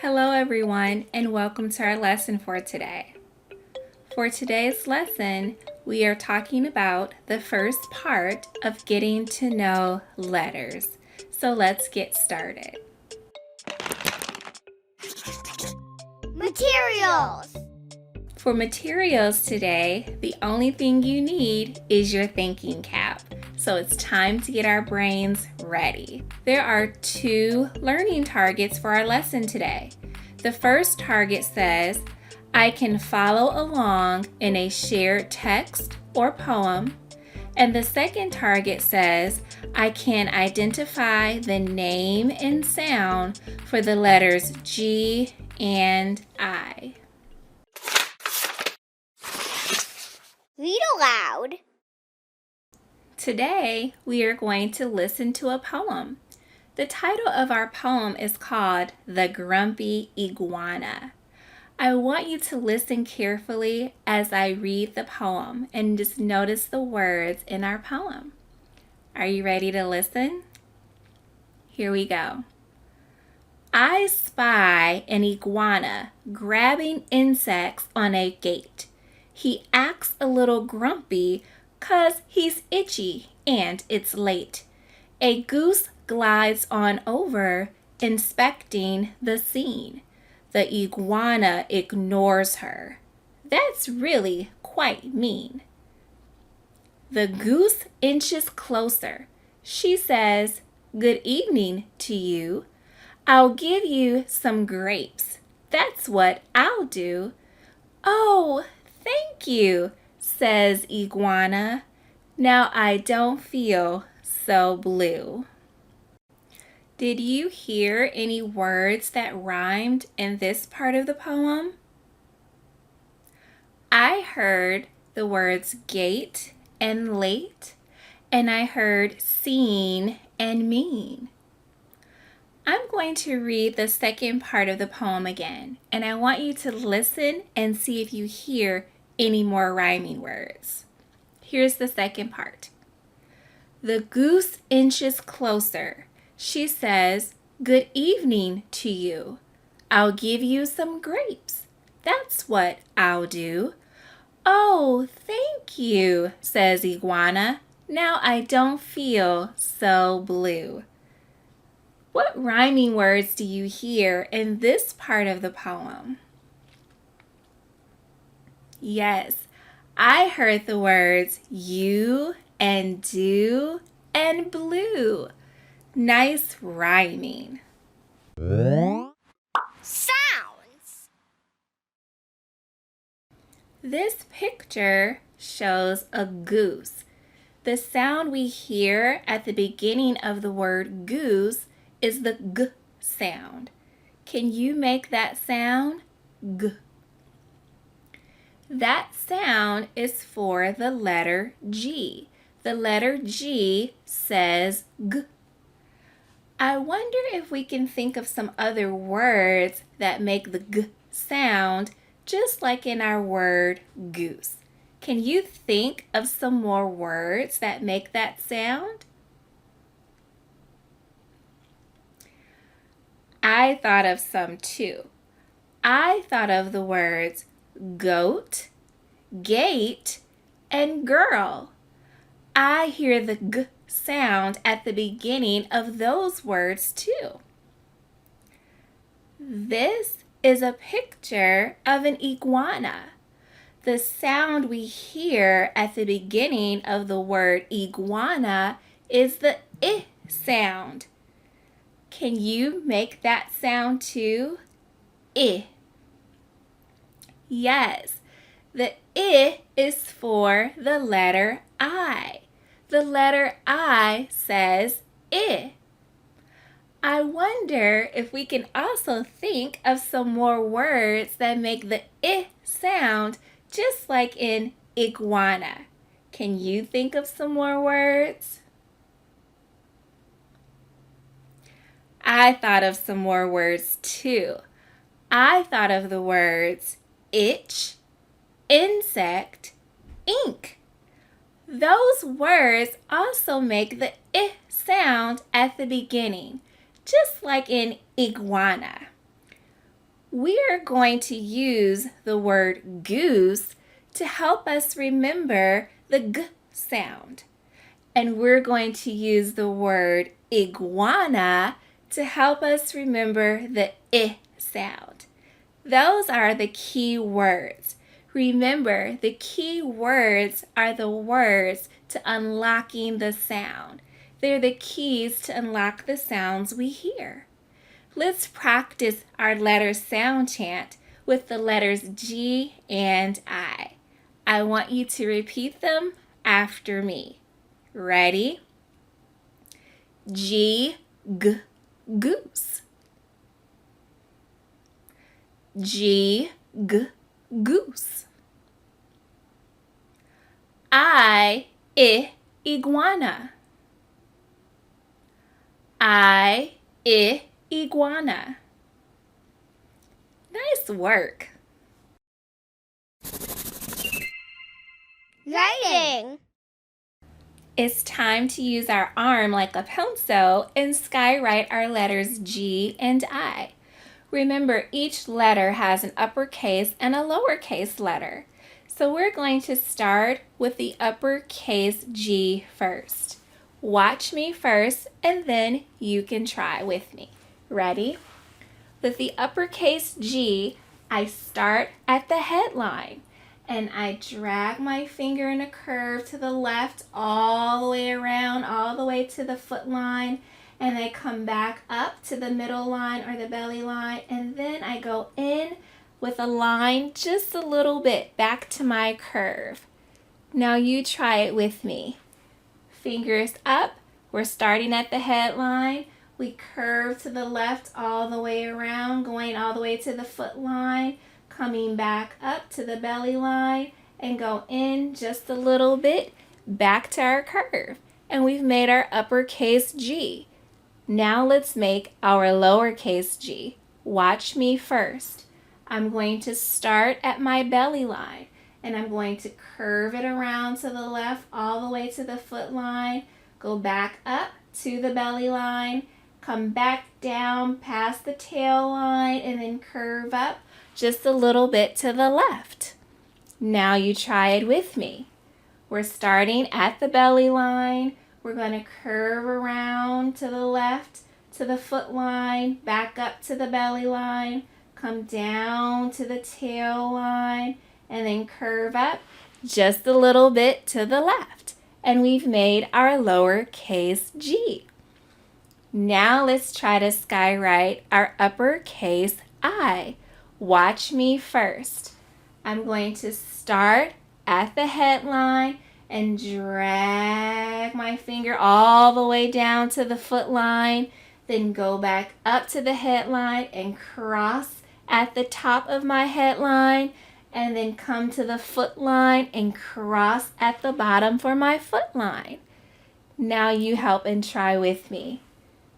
Hello everyone, and welcome to our lesson for today. For today's lesson, we are talking about the first part of getting to know letters. So let's get started. Materials. For materials today, the only thing you need is your thinking cap. So it's time to get our brains ready. There are 2 learning targets for our lesson today. The first target says, I can follow along in a shared text or poem. And the second target says, I can identify the name and sound for the letters G and I. Read aloud. Today, we are going to listen to a poem. The title of our poem is called The Grumpy Iguana. I want you to listen carefully as I read the poem and just notice the words in our poem. Are you ready to listen? Here we go. I spy an iguana grabbing insects on a gate. He acts a little grumpy 'cause he's itchy and it's late. A goose glides on over, inspecting the scene. The iguana ignores her. That's really quite mean. The goose inches closer. She says, "Good evening to you. I'll give you some grapes. That's what I'll do." "Oh, thank you," says Iguana. "Now I don't feel so blue." Did you hear any words that rhymed in this part of the poem? I heard the words gate and late, and I heard seen and mean. I'm going to read the second part of the poem again, and I want you to listen and see if you hear any more rhyming words. Here's the second part. The goose inches closer. She says, "Good evening to you. I'll give you some grapes. That's what I'll do." "Oh, thank you," says Iguana. "Now I don't feel so blue." What rhyming words do you hear in this part of the poem? Yes, I heard the words you and do and blue. Nice rhyming. Sounds. This picture shows a goose. The sound we hear at the beginning of the word goose is the G sound. Can you make that sound? G. That sound is for the letter G. The letter G says G. I wonder if we can think of some other words that make the G sound just like in our word goose. Can you think of some more words that make that sound? I thought of some too. I thought of the words goat, gate, and girl. I hear the G sound at the beginning of those words too. This is a picture of an iguana. The sound we hear at the beginning of the word iguana is the I sound. Can you make that sound too? I. Yes, the I is for the letter I. The letter I says I. I wonder if we can also think of some more words that make the I sound just like in iguana. Can you think of some more words? I thought of some more words too. I thought of the words itch, insect, ink. Those words also make the I sound at the beginning, just like in iguana. we're going to use the word goose to help us remember the G sound. And we're going to use the word iguana to help us remember the I sound. Those are the key words. Remember, the key words are the words to unlocking the sound. They're the keys to unlock the sounds we hear. Let's practice our letter sound chant with the letters G and I. I want you to repeat them after me. Ready? G, G, goose. G, G, goose. I, iguana. I, iguana. Nice work. Writing. It's time to use our arm like a pencil and skywrite our letters G and I. Remember, each letter has an uppercase and a lowercase letter. So we're going to start with the uppercase G first. Watch me first and then you can try with me. Ready? With the uppercase G, I start at the headline and I drag my finger in a curve to the left all the way around, all the way to the foot line, and I come back up to the middle line or the belly line, and then I go in with a line just a little bit back to my curve. Now you try it with me. Fingers up, we're starting at the headline, we curve to the left all the way around, going all the way to the foot line, coming back up to the belly line, and go in just a little bit back to our curve. And we've made our uppercase G. Now let's make our lowercase g. Watch me first. I'm going to start at my belly line and I'm going to curve it around to the left all the way to the foot line, go back up to the belly line, come back down past the tail line, and then curve up just a little bit to the left. Now you try it with me. We're starting at the belly line. We're going to curve around to the left to the foot line, back up to the belly line, come down to the tail line, and then curve up just a little bit to the left. And we've made our lowercase g. Now let's try to skywrite our uppercase I. Watch me first. I'm going to start at the headline and drag my finger all the way down to the foot line, then go back up to the headline and cross at the top of my headline, and then come to the foot line and cross at the bottom for my foot line. Now you help and try with me.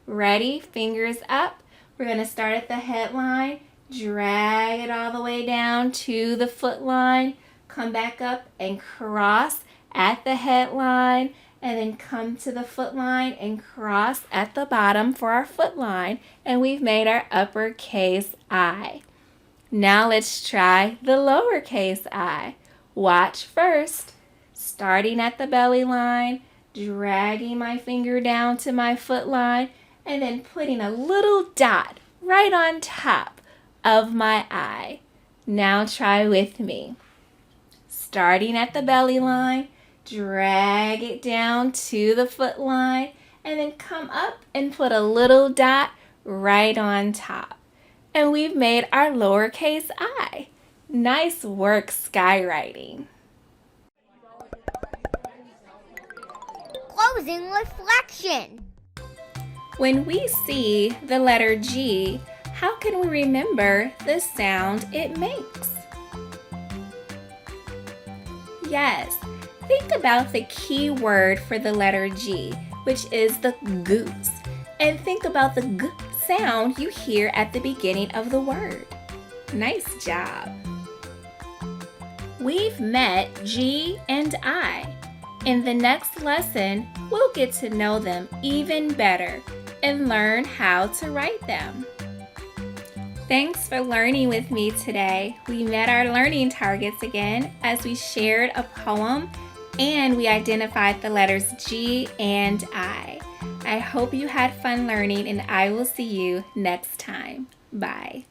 Ready? Fingers up. We're going to start at the headline, drag it all the way down to the foot line, come back up and cross at the headline, and then come to the foot line and cross at the bottom for our foot line, and we've made our uppercase I. Now let's try the lowercase I. Watch first. Starting at the belly line, dragging my finger down to my foot line, and then putting a little dot right on top of my I. Now try with me. Starting at the belly line, drag it down to the foot line, and then come up and put a little dot right on top. And we've made our lowercase I. Nice work skywriting. Closing reflection. When we see the letter G, how can we remember the sound it makes? Yes, think about the key word for the letter G, which is the goose, and think about the G sound you hear at the beginning of the word. Nice job. We've met G and I. In the next lesson, we'll get to know them even better and learn how to write them. Thanks for learning with me today. We met our learning targets again as we shared a poem and we identified the letters G and I. I hope you had fun learning, and I will see you next time. Bye.